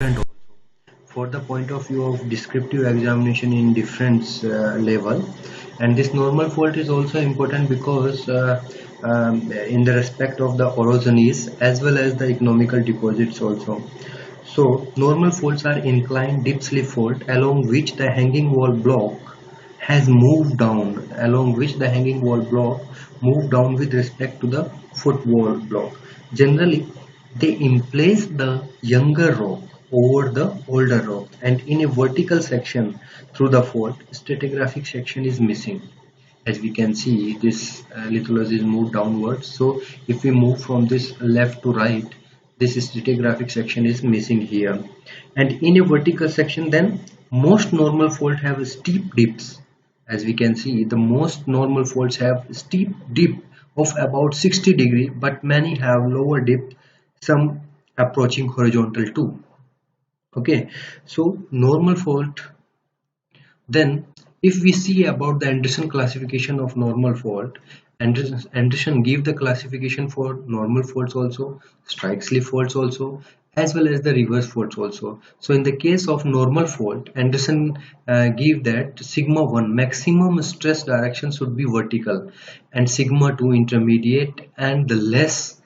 And for the point of view of descriptive examination in different level, and this normal fault is also important because in the respect of the orogenies as well as the economical deposits also. So normal faults are inclined dip slip fault along which the hanging wall block has moved down, along which the hanging wall block moved down with respect to the foot wall block. Generally, they emplace the younger rock over the older rock, and in a vertical section through the fault, stratigraphic section is missing. As we can see, this lithology is moved downwards. So if we move from this left to right, this stratigraphic section is missing here. And in a vertical section, then most normal fault have steep dips. As we can see, the most normal faults have steep dip of about 60 degree, but many have lower dip, some approaching horizontal too. Okay, so normal fault. Then, if we see about the Anderson classification of normal fault, Anderson gave the classification for normal faults also, strike slip faults also, as well as the reverse faults also. So, in the case of normal fault, Anderson gave that sigma 1 maximum stress direction should be vertical, and sigma 2 intermediate, and the less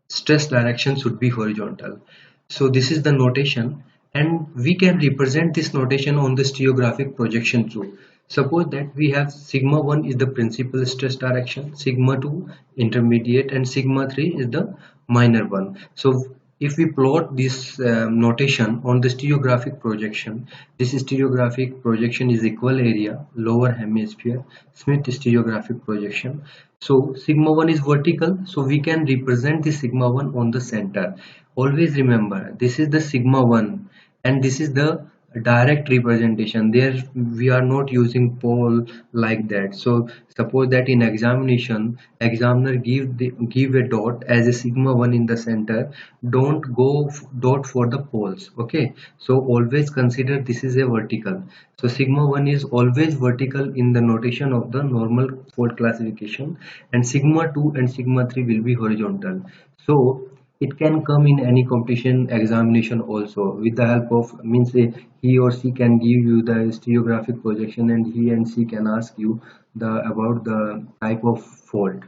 stress direction should be horizontal. So this is the notation, and we can represent this notation on the stereographic projection too. Suppose that we have sigma 1 is the principal stress direction, sigma 2 intermediate, and sigma 3 is the minor one. So if we plot this notation on the stereographic projection, this stereographic projection is equal area, lower hemisphere, Smith stereographic projection. So sigma 1 is vertical, so we can represent the sigma 1 on the center. Always remember, this is the sigma 1 and this is the direct representation. There we are not using pole like that. So suppose that in examination, examiner give a dot as a sigma 1 in the center. Don't go dot for the poles. Okay, so always consider this is a vertical. So sigma 1 is always vertical in the notation of the normal fault classification, and sigma 2 and sigma 3 will be horizontal. So it can come in any competition examination also with the help of, means he or she can give you the stereographic projection, and he and she can ask you the about the type of fault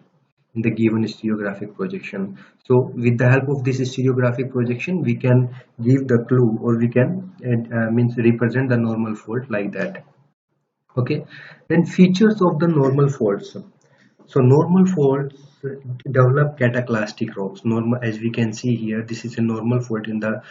in the given stereographic projection. So with the help of this stereographic projection, we can give the clue, or we can means represent the normal fault like that. Okay, then features of the normal faults. So normal faults develop cataclastic rocks. Normal, as we can see here, this is a normal fault in the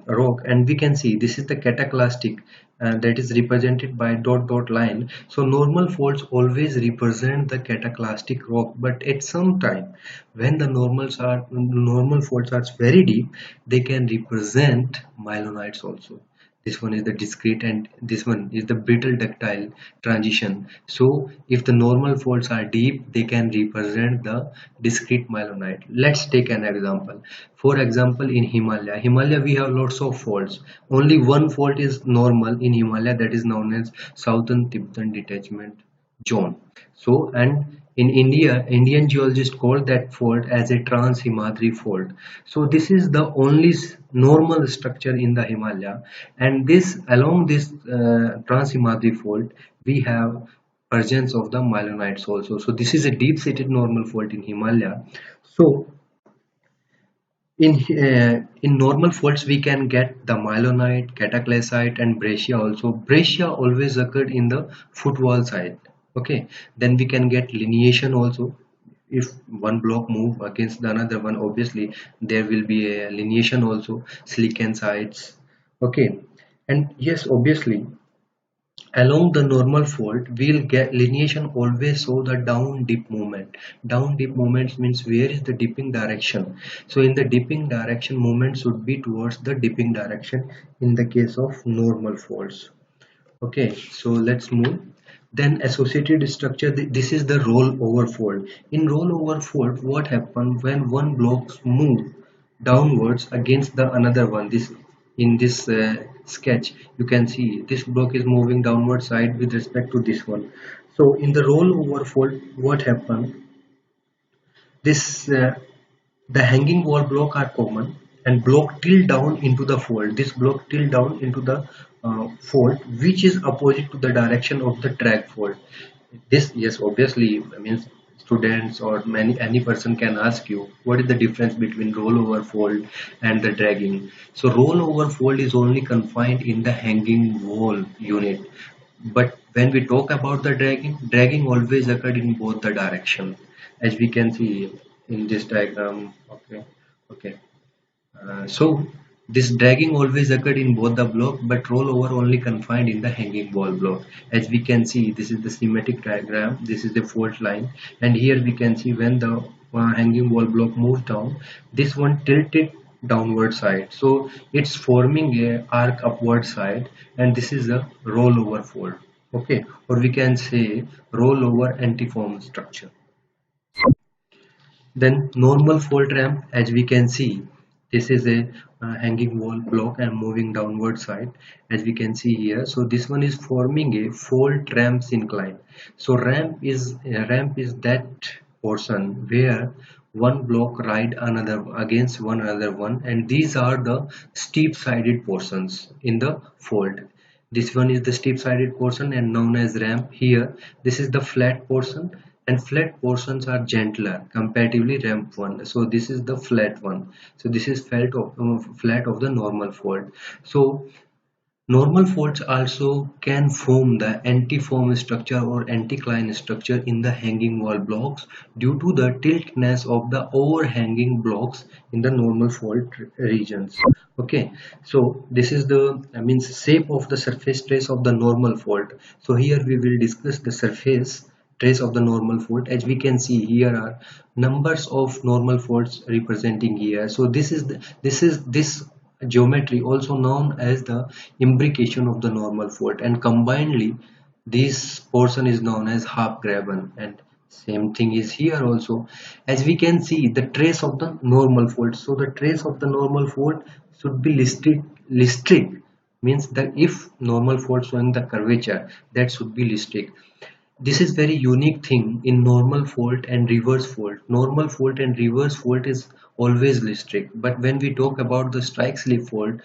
rock, and we can see this is the cataclastic that is represented by dot dot line. So normal faults always represent the cataclastic rock, but at some time when the normal faults are very deep, they can represent myelonites also. This one is the discrete, and this one is the brittle ductile transition. So if the normal faults are deep, they can represent the discrete myelonite. Let's take an example. For example, in Himalaya we have lots of faults. Only one fault is normal in Himalaya, that is known as Southern Tibetan Detachment zone. So, and in India, Indian geologists call that fault as a trans-Himadri fault. So this is the only normal structure in the Himalaya, and this along this trans-Himadri fault we have presence of the myelonites also. So this is a deep-seated normal fault in Himalaya. So in normal faults we can get the myelonite, cataclysite, and breccia also. Breccia always occurred in the footwall side. Okay, then we can get lineation also. If one block move against the another one, obviously there will be a lineation also, silicon sides. Okay, and yes, obviously along the normal fault we'll get lineation always show the down dip movement. Down dip movements means where is the dipping direction. So in the dipping direction, movement should be towards the dipping direction in the case of normal faults. Okay, so let's move. Then associated structure, this is the rollover fault. In rollover fault, what happens when one block move downwards against the another one? This in this sketch you can see this block is moving downward side with respect to this one. So in the rollover fault, what happened? This the hanging wall block are common, and block tilt down into the fold. This block tilt down into the fold which is opposite to the direction of the drag fold. This, yes, obviously, I mean, students or many any person can ask you what is the difference between rollover fold and the dragging. So rollover fold is only confined in the hanging wall unit, but when we talk about the dragging always occurred in both the direction, as we can see in this diagram. Okay, okay. So this dragging always occurred in both the block, but rollover only confined in the hanging wall block. As we can see, this is the schematic diagram. This is the fault line, and here we can see when the hanging wall block moves down, this one tilted downward side. So it's forming a arc upward side, and this is a rollover fold. Okay, or we can say rollover antiform structure. Then normal fold ramp, as we can see, this is a hanging wall block and moving downward side, as we can see here. So this one is forming a fold ramp incline. So ramp is that portion where one block ride another against one another one, and these are the steep sided portions in the fold. This one is the steep sided portion and known as ramp. Here this is the flat portion, and flat portions are gentler comparatively ramp one. So this is the flat one. So this is flat of the normal fold. So normal folds also can form the antiform structure or anticline structure in the hanging wall blocks due to the tiltness of the overhanging blocks in the normal fold regions. Okay, so this is the shape of the surface trace of the normal fold. So here we will discuss the surface trace of the normal fold. As we can see, here are numbers of normal folds representing here. So this geometry also known as the imbrication of the normal fold, and combinedly this portion is known as half graben, and same thing is here also. As we can see, the trace of the normal fold, so the trace of the normal fold should be listed, means that if normal fold showing the curvature, that should be listed. This is very unique thing in normal fold and reverse fold. Normal fold and reverse fold is always listed, but when we talk about the strike slip fold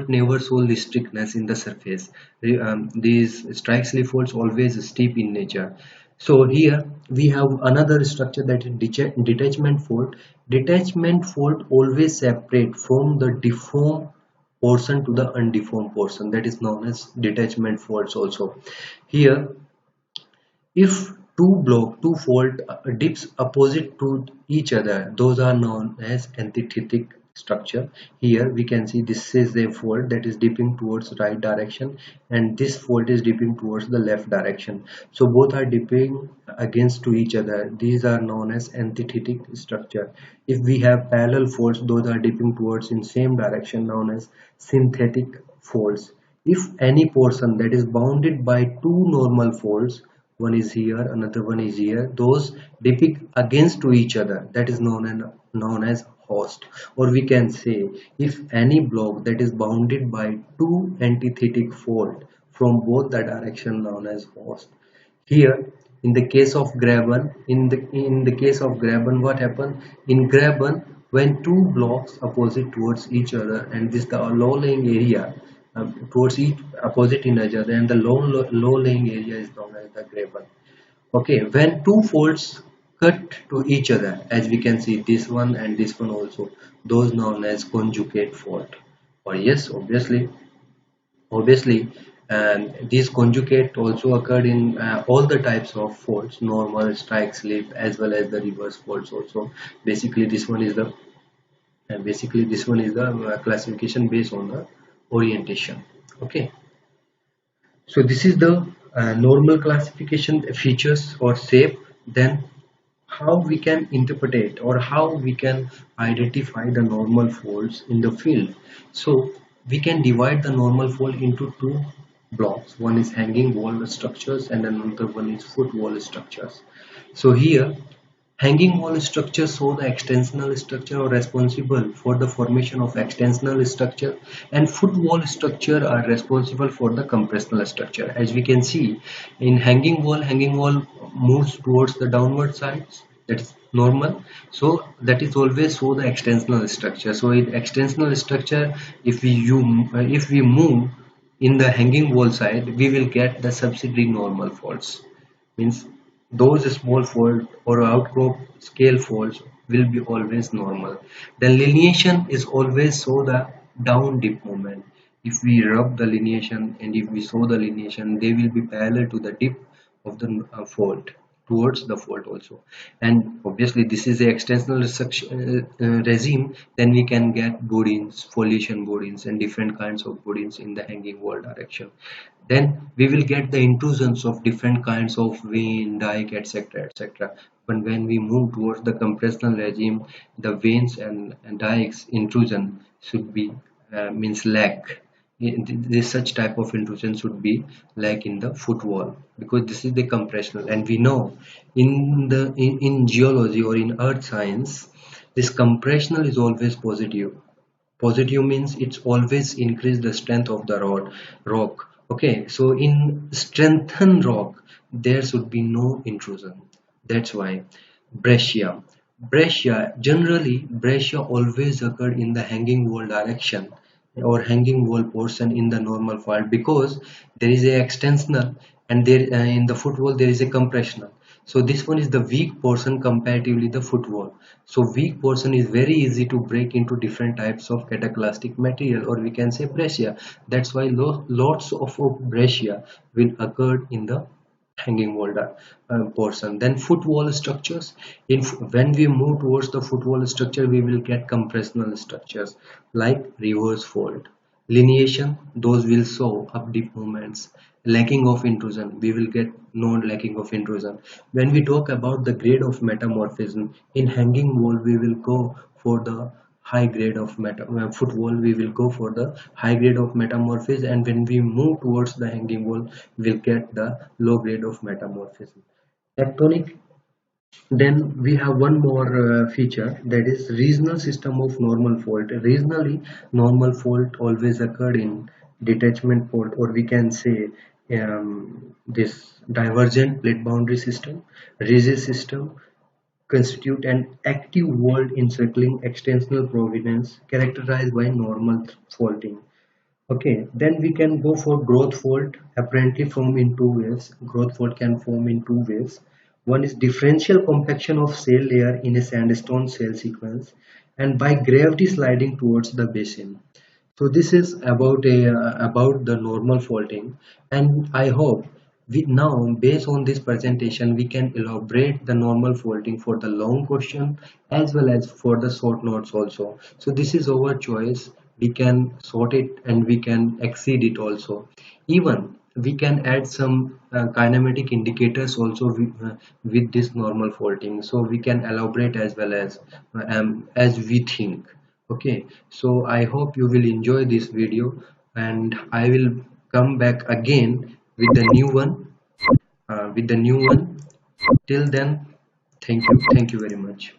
never show listrictness in the surface. These strike slip folds always steep in nature. So here we have another structure, that is detachment fold. Detachment fold always separate from the deformed portion to the undeformed portion, that is known as detachment folds also. Here if two fold dips opposite to each other, those are known as antithetic structure. Here we can see this is a fold that is dipping towards right direction, and this fold is dipping towards the left direction. So both are dipping against to each other. These are known as antithetic structure. If we have parallel folds, those are dipping towards in same direction, known as synthetic folds. If any portion that is bounded by two normal folds, one is here, another one is here, those depict against to each other, that is known as host. Or we can say, if any block that is bounded by two antithetic fold from both the direction, known as host. Here in the case of graben, in the case of graben, what happened in graben, when two blocks opposite towards each other, and this the low lying area towards each opposite in each other, and the low lying area is known as the graben. Okay, when two folds cut to each other, as we can see this one and this one also, those known as conjugate fold. Or yes, obviously, and these conjugate also occurred in all the types of folds, normal, strike slip, as well as the reverse folds also. Basically this one is the classification based on the orientation. Okay, so this is the normal classification features or shape. Then how we can interpret or how we can identify the normal folds in the field. So we can divide the normal fold into two blocks. One is hanging wall structures and another one is foot wall structures. So here hanging wall structures show the extensional structure or responsible for the formation of extensional structure, and foot wall structure are responsible for the compressional structure. As we can see in hanging wall moves towards the downward sides, that is normal. So that is always show the extensional structure. So in extensional structure, if we move in the hanging wall side, we will get the subsidiary normal faults. Means those small fault or outcrop scale faults will be always normal. The lineation is always show the down dip moment. If we rub the lineation and if we show the lineation, they will be parallel to the dip of the fault, towards the fault also. And obviously this is the extensional regime. Then we can get bodines, foliation bodines, and different kinds of bodines in the hanging wall direction. Then we will get the intrusions of different kinds of vein, dike, etc., etc. But when we move towards the compressional regime, the veins and dikes intrusion should be means lack. This such type of intrusion should be like in the footwall, because this is the compressional. And we know in geology or in earth science, this compressional is always positive. Positive means it's always increase the strength of the rock. Okay, so in strengthened rock there should be no intrusion. That's why breccia generally breccia always occur in the hanging wall direction or hanging wall portion in the normal fault, because there is a extensional and there in the footwall there is a compressional. So this one is the weak portion comparatively the footwall. So weak portion is very easy to break into different types of cataclastic material, or we can say breccia. That's why lots of breccia will occur in the hanging wall portion. Then footwall structures. When we move towards the footwall structure, we will get compressional structures like reverse fault, lineation. Those will show up dip movements. Lacking of intrusion, we will get no lacking of intrusion. When we talk about the grade of metamorphism in hanging wall, we will go for the high grade of footwall, we will go for the high grade of metamorphism, and when we move towards the hanging wall, we'll get the low grade of metamorphism. Tectonic. Then we have one more feature, that is regional system of normal fault. Regionally, normal fault always occurred in detachment fault, or we can say this divergent plate boundary system, ridge system, constitute an active world encircling extensional provenance characterized by normal faulting. Okay, then we can go for growth fault, apparently form in two ways. Growth fault can form in two ways. One is differential compaction of shale layer in a sandstone shale sequence, and by gravity sliding towards the basin. So this is about the normal faulting, and I hope we now, based on this presentation, we can elaborate the normal faulting for the long question as well as for the short notes also. So this is our choice. We can sort it and we can exceed it also. Even we can add some kinematic indicators also with this normal faulting, so we can elaborate as we think. Okay, so I hope you will enjoy this video, and I will come back again with the new one, till then, thank you very much.